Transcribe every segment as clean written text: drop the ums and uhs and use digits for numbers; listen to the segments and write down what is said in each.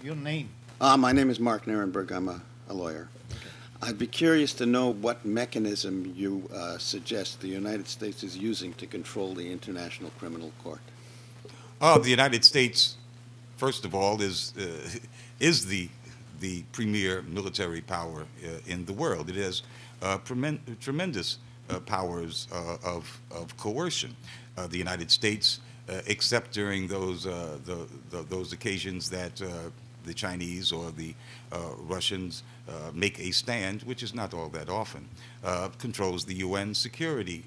Your name? My name is Mark Nierenberg. I'm a lawyer. I'd be curious to know what mechanism you suggest the United States is using to control the International Criminal Court. The United States, first of all, is the premier military power in the world. It has tremendous powers of coercion. The United States, except during those occasions that the Chinese or the Russians make a stand, which is not all that often, controls the UN Security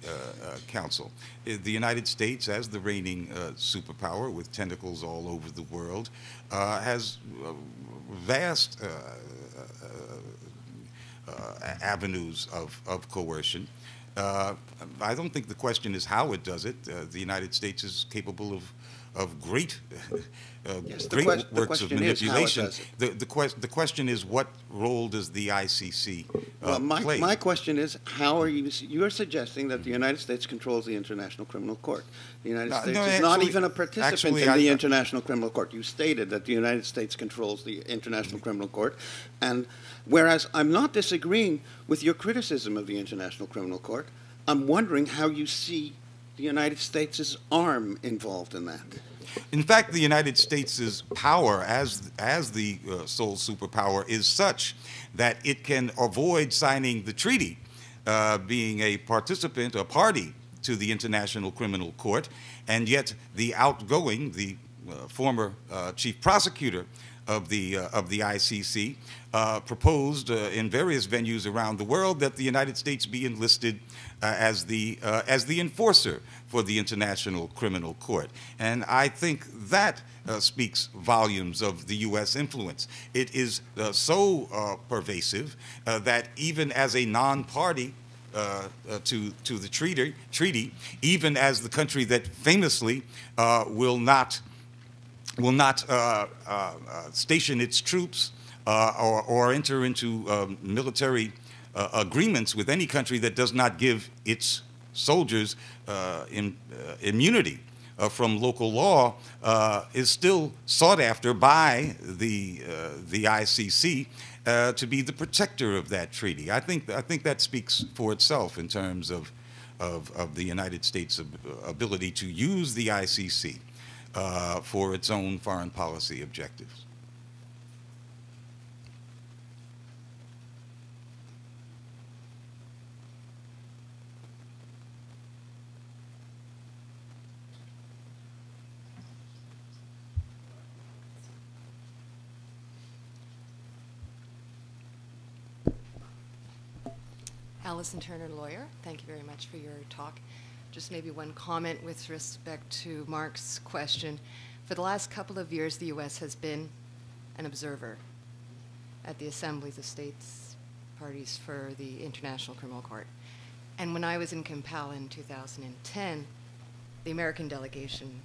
Council. The United States, as the reigning superpower with tentacles all over the world, has vast avenues of coercion. I don't think the question is how it does it. The United States is capable of great works of manipulation. The question is, what role does the ICC play? My question is, how are you're suggesting that the United States controls the International Criminal Court. The United States is not even a participant in the International Criminal Court. You stated that the United States controls the International Criminal Court, and whereas I'm not disagreeing with your criticism of the International Criminal Court, I'm wondering how you see the United States' arm involved in that. In fact, the United States' power as the sole superpower is such that it can avoid signing the treaty, being a participant, a party to the International Criminal Court, and yet the former chief prosecutor of the ICC proposed in various venues around the world that the United States be enlisted as the enforcer for the International Criminal Court. And I think that speaks volumes of the U.S. influence. It is so pervasive that even as a non-party to the treaty, even as the country that famously will not station its troops or enter into military agreements with any country that does not give its soldiers immunity from local law, is still sought after by the ICC to be the protector of that treaty. I think that speaks for itself in terms of the United States' ability to use the ICC for its own foreign policy objectives. Alison Turner, lawyer. Thank you very much for your talk. Just maybe one comment with respect to Mark's question. For the last couple of years, the U.S. has been an observer at the assemblies of states parties for the International Criminal Court. And when I was in Kampala in 2010, the American delegation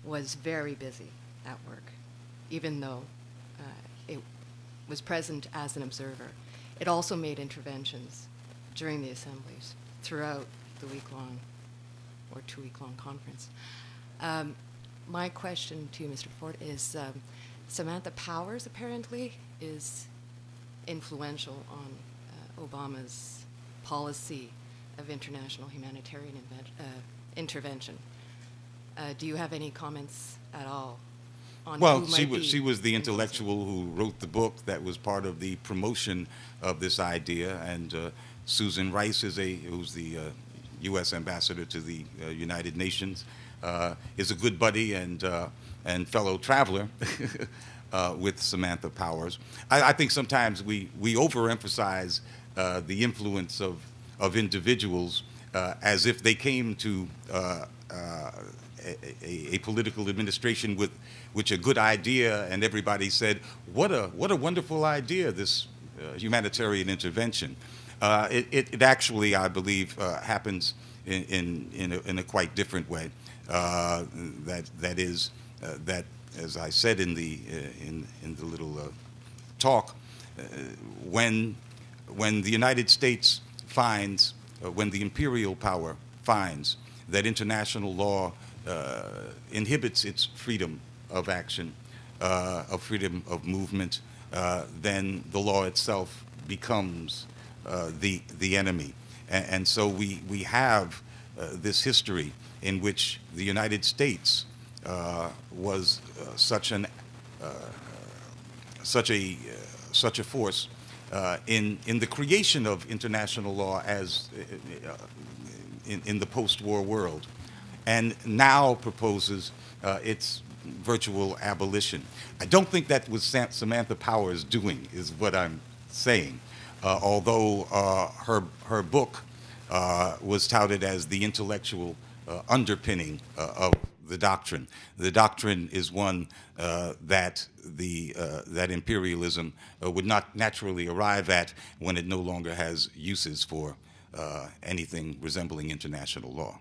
was very busy at work, even though it was present as an observer. It also made interventions during the assemblies throughout the week-long or 2-week-long conference. My question to you, Mr. Ford, is Samantha Powers apparently is influential on Obama's policy of international humanitarian intervention. Do you have any comments at all on Well, she was the intellectual who wrote the book that was part of the promotion of this idea, and Susan Rice who's the U.S. ambassador to the United Nations, is a good buddy and fellow traveler with Samantha Powers. I think sometimes we overemphasize the influence of individuals as if they came to a political administration with which a good idea, and everybody said, what a wonderful idea, this humanitarian intervention. It actually, I believe, happens in a quite different way. That is, as I said in the little talk, when the United States finds, when the imperial power finds that international law inhibits its freedom of action, of freedom of movement, then the law itself becomes the enemy. And so we have this history in which the United States was such a force in the creation of international law as in the post-war world, and now proposes its virtual abolition. I don't think that was Samantha Power's doing, is what I'm saying. Although her book was touted as the intellectual underpinning of the doctrine. The doctrine is one that imperialism would not naturally arrive at when it no longer has uses for anything resembling international law.